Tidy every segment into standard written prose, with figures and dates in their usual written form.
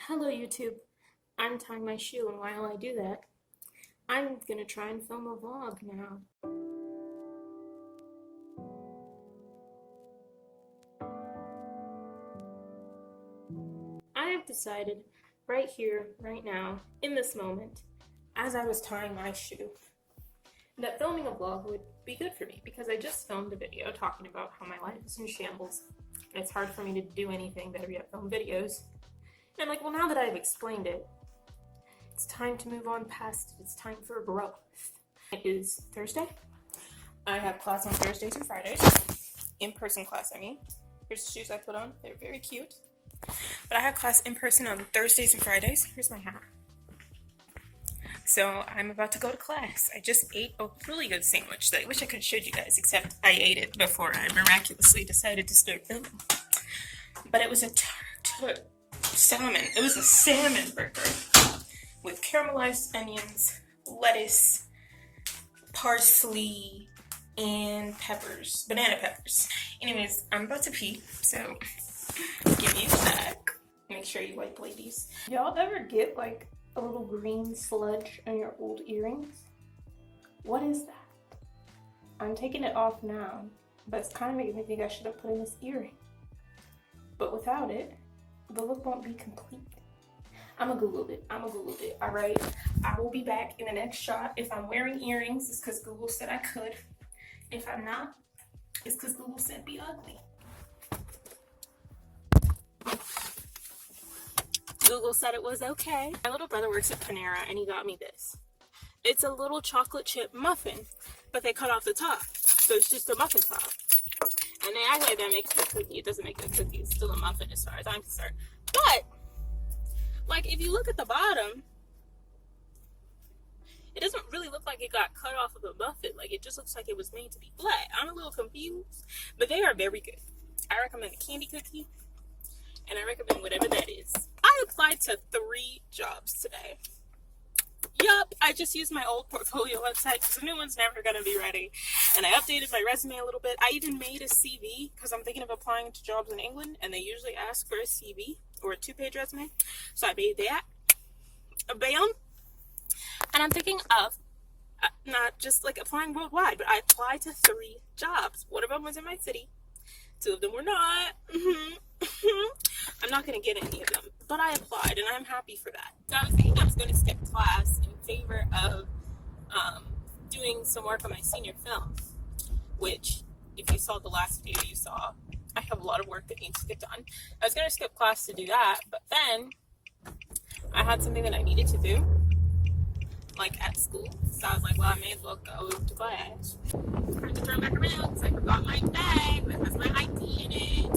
Hello YouTube, I'm tying my shoe, and while I do that, I'm gonna try and film a vlog now. I have decided right here, right now, in this moment, as I was tying my shoe, that filming a vlog would be good for me because I just filmed a video talking about how my life is in shambles and it's hard for me to do anything better yet film videos. And I'm like, well, now that I've explained it, it's time to move on past it. It's time for growth. It is Thursday. I have class on Thursdays and Fridays. In-person class, I mean. Here's the shoes I put on. They're very cute. But I have class in person on Thursdays and Fridays. Here's my hat. So I'm about to go to class. I just ate a really good sandwich that I wish I could have showed you guys, except I ate it before I miraculously decided to start filming. But it was a salmon. It was a salmon burger with caramelized onions, lettuce, parsley, and peppers, banana peppers. Anyways, I'm about to pee, so give me a sec. Make sure you wipe, ladies. Y'all ever get like a little green sludge on your old earrings? What is that? I'm taking it off now, but it's kind of making me think I should have put in this earring. But without it, the look won't be complete. I'ma Google it. Alright? I will be back in the next shot. If I'm wearing earrings, it's because Google said I could. If I'm not, it's because Google said be ugly. Google said it was okay. My little brother works at Panera and he got me this. It's a little chocolate chip muffin, but they cut off the top. So it's just a muffin top. And they act like that makes it a cookie. It doesn't make it a cookie. It's still a muffin as far as I'm concerned. But, like, if you look at the bottom, it doesn't really look like it got cut off of the muffin. Like, it just looks like it was made to be flat. I'm a little confused, but they are very good. I recommend the candy cookie, and I recommend whatever that is. I applied to 3 jobs today. Yup, I just used my old portfolio website because the new one's never going to be ready. And I updated my resume a little bit. I even made a CV because I'm thinking of applying to jobs in England and they usually ask for a CV or a 2-page resume. So I made that. Bam. And I'm thinking of not just like applying worldwide, but I applied to 3 jobs. One of them was in my city. 2 of them were not. I'm not going to get any of them, but I applied and I'm happy for that. So I was thinking I was going to skip class in favor of doing some work on my senior film, which if you saw the last video you saw, I have a lot of work that needs to get done. I was going to skip class to do that, but then I had something that I needed to do, like at school. So I was like, well, I may as well go to class. I had to turn back around because I forgot my bag that has my ID in it.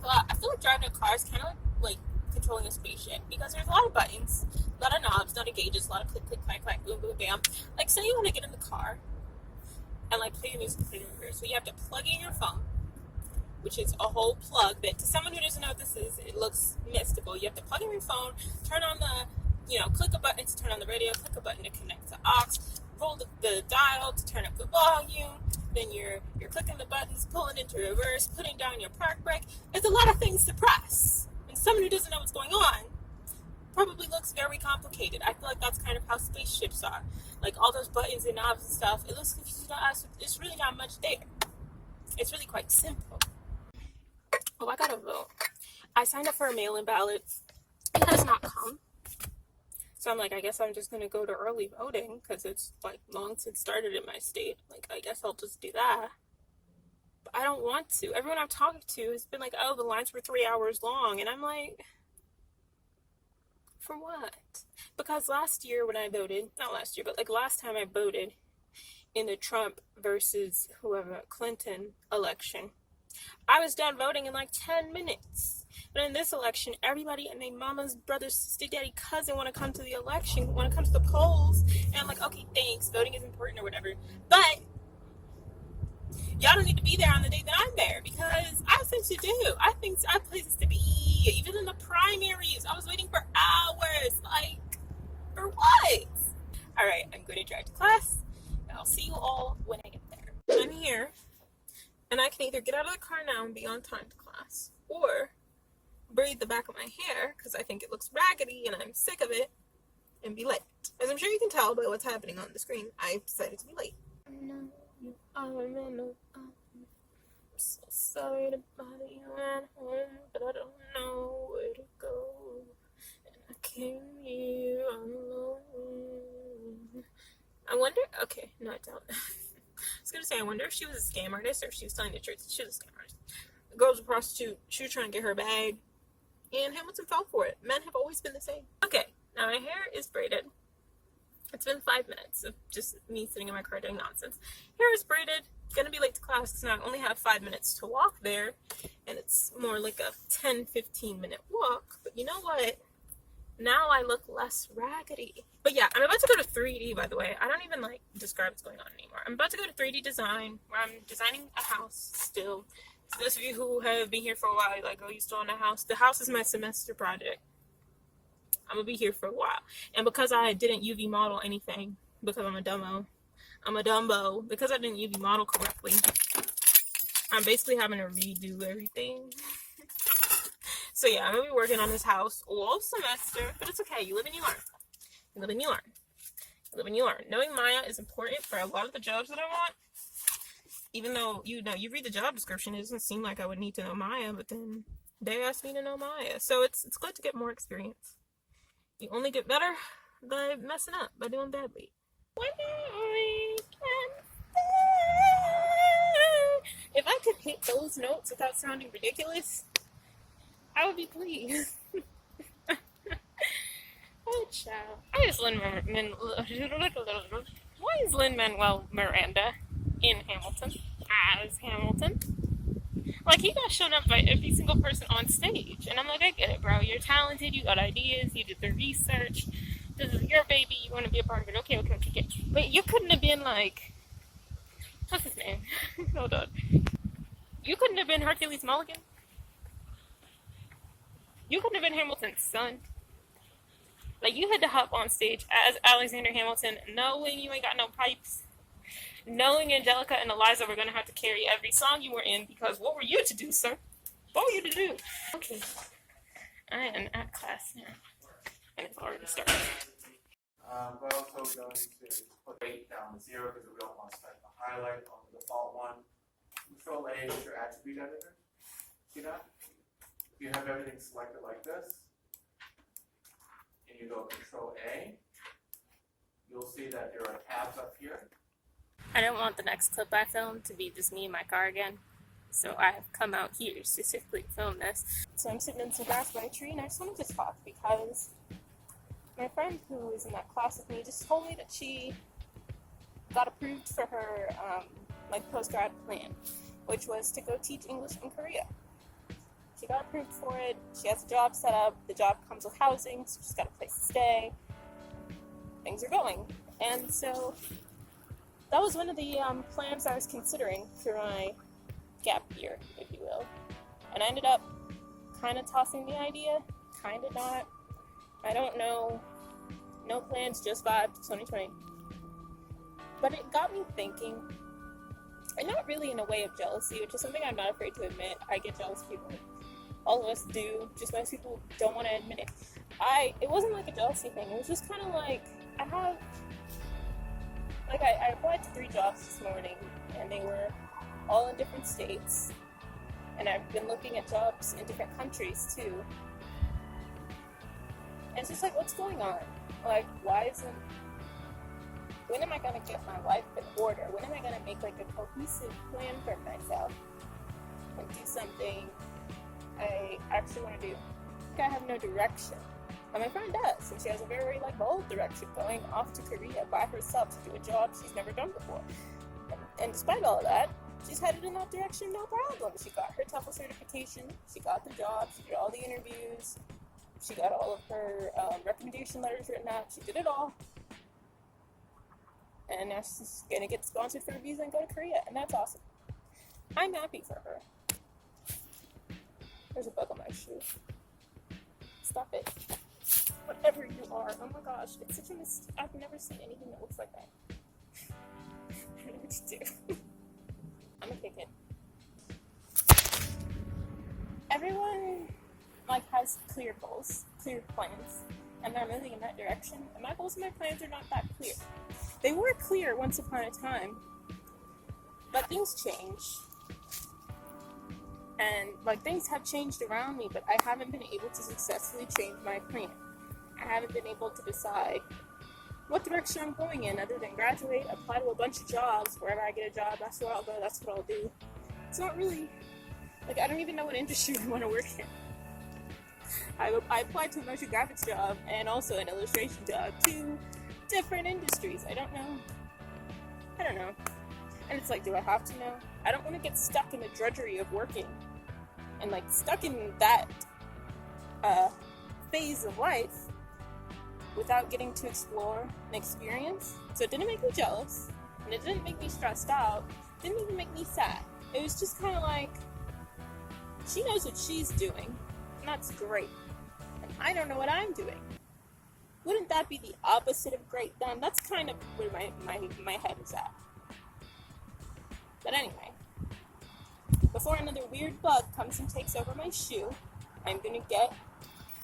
I feel like driving a car is kind of like controlling a spaceship because there's a lot of buttons, a lot of knobs, a lot of gauges, a lot of click, click, clack, clack, boom, boom, bam. Like, say you want to get in the car and like play music, play reverse. So you have to plug in your phone, which is a whole plug that to someone who doesn't know what this is, it looks mystical. You have to plug in your phone, turn on click a button to turn on the radio, click a button to connect to aux, roll the dial to turn up the volume. Then you're clicking the buttons, pulling into reverse, putting down your park brake. There's a lot of things to press. And someone who doesn't know what's going on probably looks very complicated. I feel like that's kind of how spaceships are. Like all those buttons and knobs and stuff, it looks confusing to us. There's really not much there. It's really quite simple. Oh, I gotta vote. I signed up for a mail-in ballot. It has not come. So I'm like, I guess I'm just going to go to early voting because it's like long since started in my state. Like, I guess I'll just do that. But I don't want to. Everyone I've talked to has been like, oh, the lines were 3 hours long. And I'm like, for what? Because last year when I voted, not last year, but like last time I voted in the Trump versus whoever, Clinton election, I was done voting in like 10 minutes. But in this election, everybody and their mama's brother, sister, daddy, cousin want to come to the election, want to come to the polls. And I'm like, okay, thanks. Voting is important or whatever. But y'all don't need to be there on the day that I'm there because I have things to do. I have places to be. Even in the primaries, I was waiting for hours. Like, for what? All right, I'm going to drive to class. And I'll see you all when I get there. I'm here. And I can either get out of the car now and be on time to class, or braid the back of my hair because I think it looks raggedy and I'm sick of it, and be late. As I'm sure you can tell by what's happening on the screen, I decided to be late. I'm so sorry to bother you at home, but I don't know where to go, and I came here alone. I wonder, okay, no I don't. I was gonna say, I wonder if she was a scam artist or if she was telling the truth. She was a scam artist. The girl was a prostitute. She was trying to get her bag, and Hamilton fell for it. Men have always been the same. Okay, now my hair is braided. It's been 5 minutes of just me sitting in my car doing nonsense. Hair is braided. Gonna be late to class because now I only have 5 minutes to walk there, and it's more like a 10-15 minute walk. But you know what? Now I look less raggedy. But yeah, I'm about to go to 3D, by the way. I don't even describe what's going on anymore. I'm about to go to 3D design, where I'm designing a house still. So those of you who have been here for a while, you're like, oh, you still in the house? The house is my semester project. I'm gonna be here for a while. And because I didn't UV model anything, because I'm a dumbo, because I didn't UV model correctly, I'm basically having to redo everything. So yeah, I'm gonna be working on this house all semester, but it's okay. You live and you learn. You live and you learn. You live and you learn. Knowing Maya is important for a lot of the jobs that I want. Even though, you read the job description, it doesn't seem like I would need to know Maya, but then they asked me to know Maya. So it's good to get more experience. You only get better by messing up, by doing badly. If I could hit those notes without sounding ridiculous, I would be pleased. Oh, child. Why is Lin-Manuel Miranda in Hamilton as Hamilton? Like, he got shown up by every single person on stage. And I'm like, I get it, bro. You're talented. You got ideas. You did the research. This is your baby. You want to be a part of it. Okay. But you couldn't have been like... What's his name? Hold on. You couldn't have been Hercules Mulligan. You couldn't have been Hamilton's son. Like, you had to hop on stage as Alexander Hamilton, knowing you ain't got no pipes. Knowing Angelica and Eliza were going to have to carry every song you were in, because what were you to do, sir? What were you to do? Okay. I am at class now. And it's already started. We're also going to put 8 down to 0 because we don't want to start the highlight on the default one. Control A is your attribute editor. See that? If you have everything selected like this, and you go Control A, you'll see that there are tabs up here. I don't want the next clip I filmed to be just me in my car again. So I have come out here specifically to film this. So I'm sitting in some grass by a tree, and I just wanted to talk because my friend who is in that class with me just told me that she got approved for her post-grad plan, which was to go teach English in Korea. She got approved for it. She has a job set up. The job comes with housing, so she's got a place to stay. Things are going. And so that was one of the plans I was considering for my gap year, if you will. And I ended up kind of tossing the idea, kind of not. I don't know. No plans, just vibes, 2020. But it got me thinking, and not really in a way of jealousy, which is something I'm not afraid to admit. I get jealous of people. All of us do. Just most people don't want to admit it. It wasn't like a jealousy thing. It was just kind of like, I applied to 3 jobs this morning, and they were all in different states. And I've been looking at jobs in different countries, too. And it's just like, what's going on? Like, when am I going to get my life in order? When am I going to make, like, a cohesive plan for myself and do something I actually want to do? I have no direction. And my friend does, and she has a very, bold direction, going off to Korea by herself to do a job she's never done before. And despite all of that, she's headed in that direction, no problem. She got her TOEFL certification, she got the job, she did all the interviews, she got all of her recommendation letters written out, she did it all. And now she's gonna get sponsored for a visa and go to Korea, and that's awesome. I'm happy for her. There's a bug on my shoe. Stop it. Whatever you are. Oh my gosh, it's such a mistake. I've never seen anything that looks like that. I don't know what to do. I'm gonna kick it. Everyone, like has clear goals, clear plans, and they're moving in that direction. And my goals and my plans are not that clear. They were clear once upon a time, but things change. And like things have changed around me, but I haven't been able to successfully change my plan. I haven't been able to decide what direction I'm going in other than graduate, apply to a bunch of jobs. Wherever I get a job, that's where I'll go, that's what I'll do. It's not really, like, I don't even know what industry I want to work in. I applied to a motion graphics job and also an illustration job, 2 different industries. I don't know. And it's like, do I have to know? I don't want to get stuck in the drudgery of working and like stuck in that phase of life without getting to explore and experience. So it didn't make me jealous, and it didn't make me stressed out. It didn't even make me sad. It was just kind of like, she knows what she's doing, and that's great. And I don't know what I'm doing. Wouldn't that be the opposite of great then? That's kind of where my head is at. But anyway, before another weird bug comes and takes over my shoe, I'm gonna get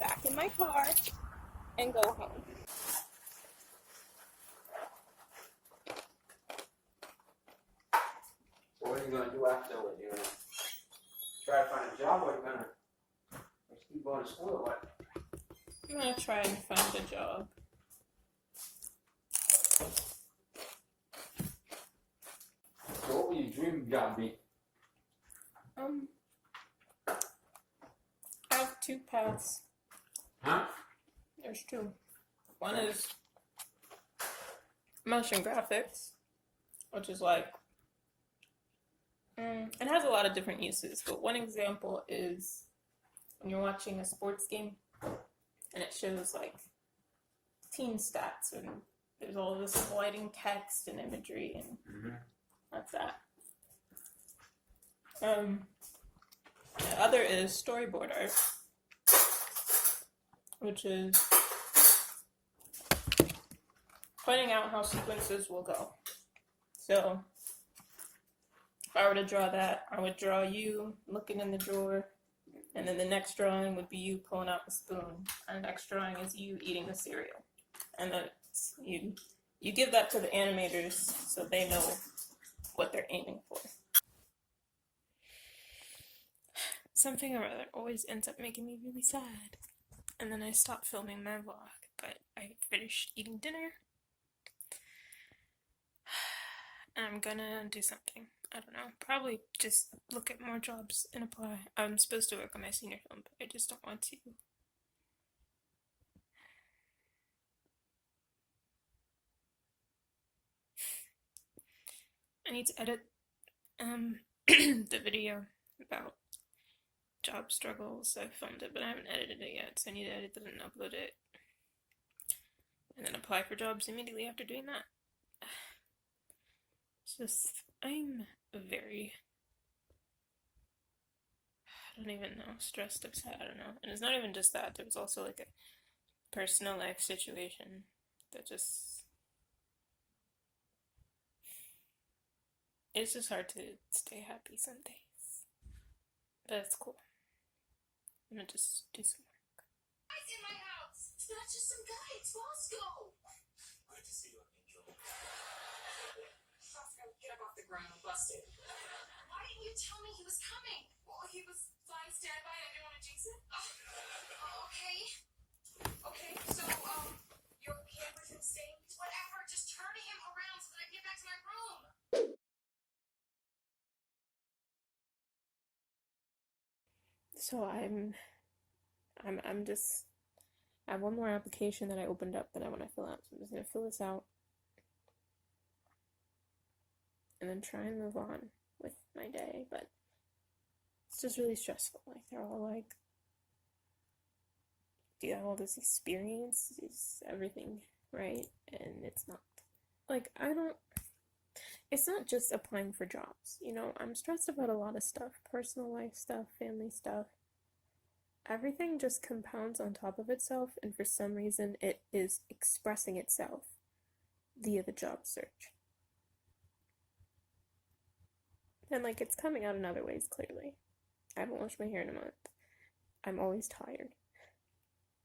back in my car and go home. So what are you gonna do afterward? You gonna try to find a job, or you gonna just keep going to school, or what? I'm gonna try and find a job. So what will your dream job be? I have 2 paths. Huh? There's 2. One is motion graphics, which is like, it has a lot of different uses, but one example is when you're watching a sports game and it shows like team stats and there's all this lighting text and imagery, and that's that. The other is storyboard art, which is pointing out how sequences will go. So if I were to draw that, I would draw you looking in the drawer, and then the next drawing would be you pulling out the spoon, and the next drawing is you eating the cereal. And then you give that to the animators so they know what they're aiming for. Something or other always ends up making me really sad. And then I stopped filming my vlog, but I finished eating dinner. And I'm gonna do something. I don't know. Probably just look at more jobs and apply. I'm supposed to work on my senior film, but I just don't want to. I need to edit the video about job struggles. I filmed it, but I haven't edited it yet, so I need to edit it and upload it. And then apply for jobs immediately after doing that. It's just, I'm very, I don't even know, stressed, upset, I don't know. And it's not even just that, there was also like a personal life situation that just, it's just hard to stay happy some days. But it's cool. I'm gonna just do some work. Guys in my house! It's not just some guy, it's Bosco! Good to see you, Angel. Bosco, get up off the ground, I'm busted. Why didn't you tell me he was coming? Well, he was flying standby, I didn't want to jinx it. Okay. Okay, so, you're okay with him staying? Whatever, just turn him around so that I can get back to my room. So I'm just, I have one more application that I opened up that I want to fill out, so I'm just going to fill this out and then try and move on with my day, but it's just really stressful. Like, they're all like, do you have all this experience? Is everything right? And it's not. Like, it's not just applying for jobs, you know, I'm stressed about a lot of stuff, personal life stuff, family stuff. Everything just compounds on top of itself, and for some reason it is expressing itself via the job search. And like, it's coming out in other ways, clearly. I haven't washed my hair in a month. I'm always tired.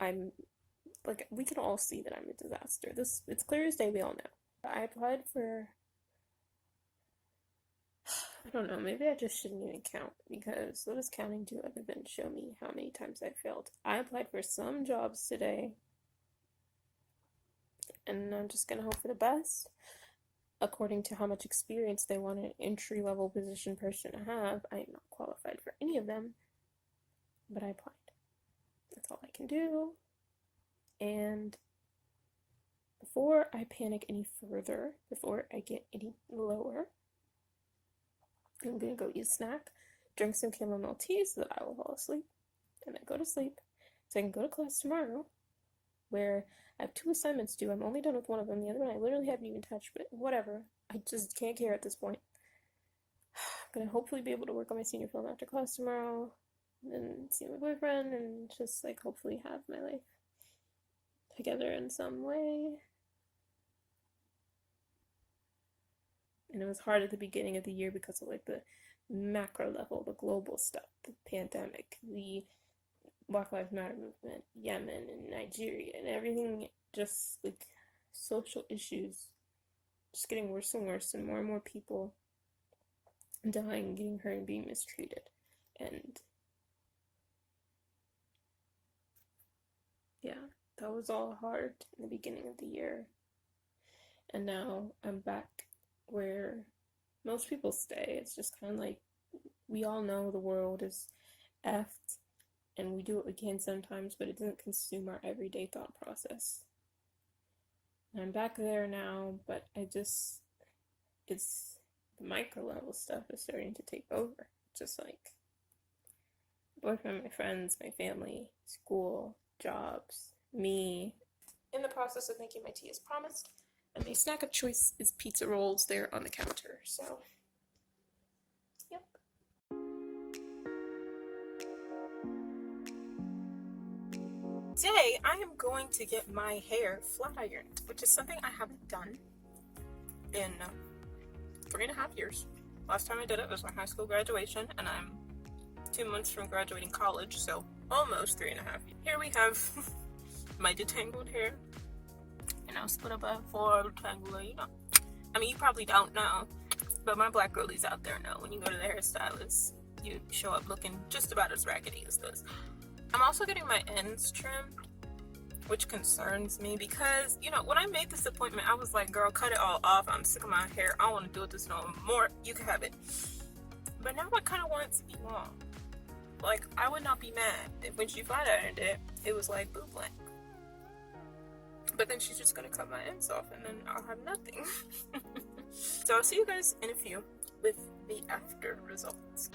I'm like, we can all see that I'm a disaster. It's clear as day, we all know. I applied for, I don't know, maybe I just shouldn't even count, because what does counting do other than show me how many times I failed? I applied for some jobs today, and I'm just gonna hope for the best. According to how much experience they want an entry-level position person to have, I am not qualified for any of them, but I applied. That's all I can do. And before I panic any further, before I get any lower, I'm gonna go eat a snack, drink some chamomile tea so that I will fall asleep, and then go to sleep so I can go to class tomorrow, where I have 2 assignments due. I'm only done with one of them. The other one I literally haven't even touched, but whatever. I just can't care at this point. I'm gonna hopefully be able to work on my senior film after class tomorrow, and then see my boyfriend, and just like hopefully have my life together in some way. And it was hard at the beginning of the year because of like the macro level, the global stuff, the pandemic, the Black Lives Matter movement, Yemen and Nigeria, and everything, just like social issues just getting worse and worse, and more people dying, getting hurt, and being mistreated. And yeah, that was all hard in the beginning of the year. And now I'm back where most people stay. It's just kind of like, we all know the world is effed, and we do what we can sometimes, but it doesn't consume our everyday thought process. And I'm back there now, but it's the micro level stuff is starting to take over. Just like boyfriend, my friends, my family, school, jobs, me. In the process of making my tea as promised, and my snack of choice is pizza rolls there on the counter, so yep. Today, I am going to get my hair flat ironed, which is something I haven't done in 3.5 years. Last time I did it was my high school graduation, and I'm 2 months from graduating college, so almost 3.5 years. Here we have my detangled hair, and I'll split up by 4 detangler, you know. I mean, you probably don't know, but my black girlies out there know when you go to the hairstylist, you show up looking just about as raggedy as this. I'm also getting my ends trimmed, which concerns me because, you know, when I made this appointment, I was like, girl, cut it all off. I'm sick of my hair. I don't want to deal with this no more. You can have it. But now I kind of want it to be long. Like, I would not be mad if when she flat ironed it, it was like boob length. But then she's just going to cut my ends off and then I'll have nothing. So I'll see you guys in a few with the after results.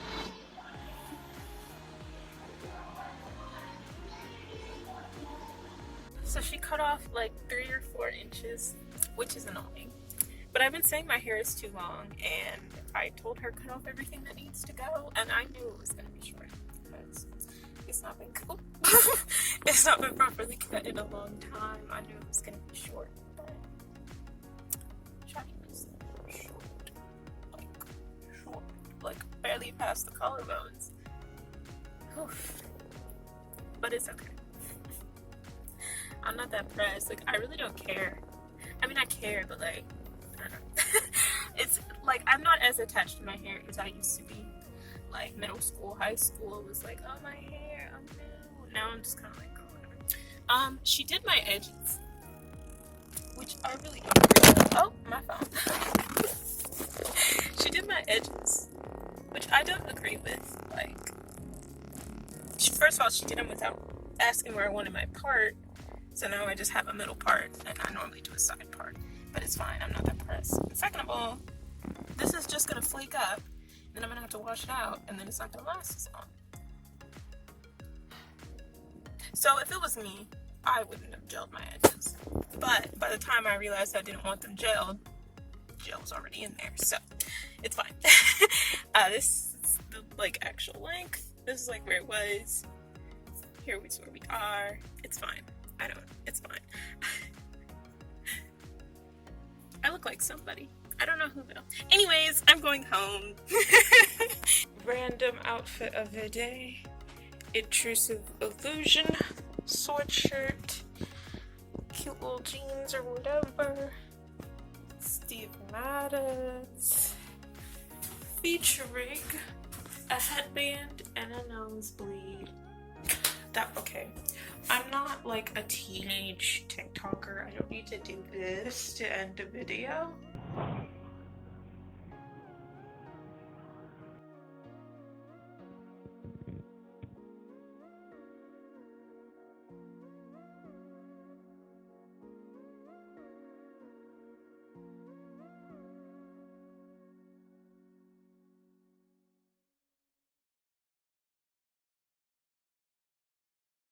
So she cut off like 3 or 4 inches, which is annoying. But I've been saying my hair is too long, and I told her cut off everything that needs to go, and I knew it was going to be short because it's not been cool. It's not been properly cut in a long time. I knew it was going to be short, but shiny was short, like barely past the collarbones. Oof. But it's okay. I'm not that pressed. Like, I really don't care. I mean, I care, but like, I don't know. It's like, I'm not as attached to my hair as I used to be. Like, middle school, high school, it was like, oh, my hair, I'm new. Now I'm just kind of like, oh, whatever. She did my edges, which I really don't agree with. Oh, my phone. She did my edges, which I don't agree with. Like, first of all, she did them without asking where I wanted my part. So now I just have a middle part, and I normally do a side part. But it's fine, I'm not that pressed. Second of all, this is just going to flake up, and then I'm going to have to wash it out, and then it's not going to last as long. So if it was me, I wouldn't have gelled my edges. But by the time I realized I didn't want them gelled, gel was already in there, so it's fine. This is the like actual length. This is like where it was. Here is where we are. It's fine. It's fine. I look like somebody. I don't know who though. Anyways, I'm going home. Random outfit of the day. Intrusive Illusion sweatshirt, cute little jeans or whatever. Steve Madden's featuring a headband and a nosebleed. Okay. I'm not like a teenage TikToker. I don't need to do this to end a video.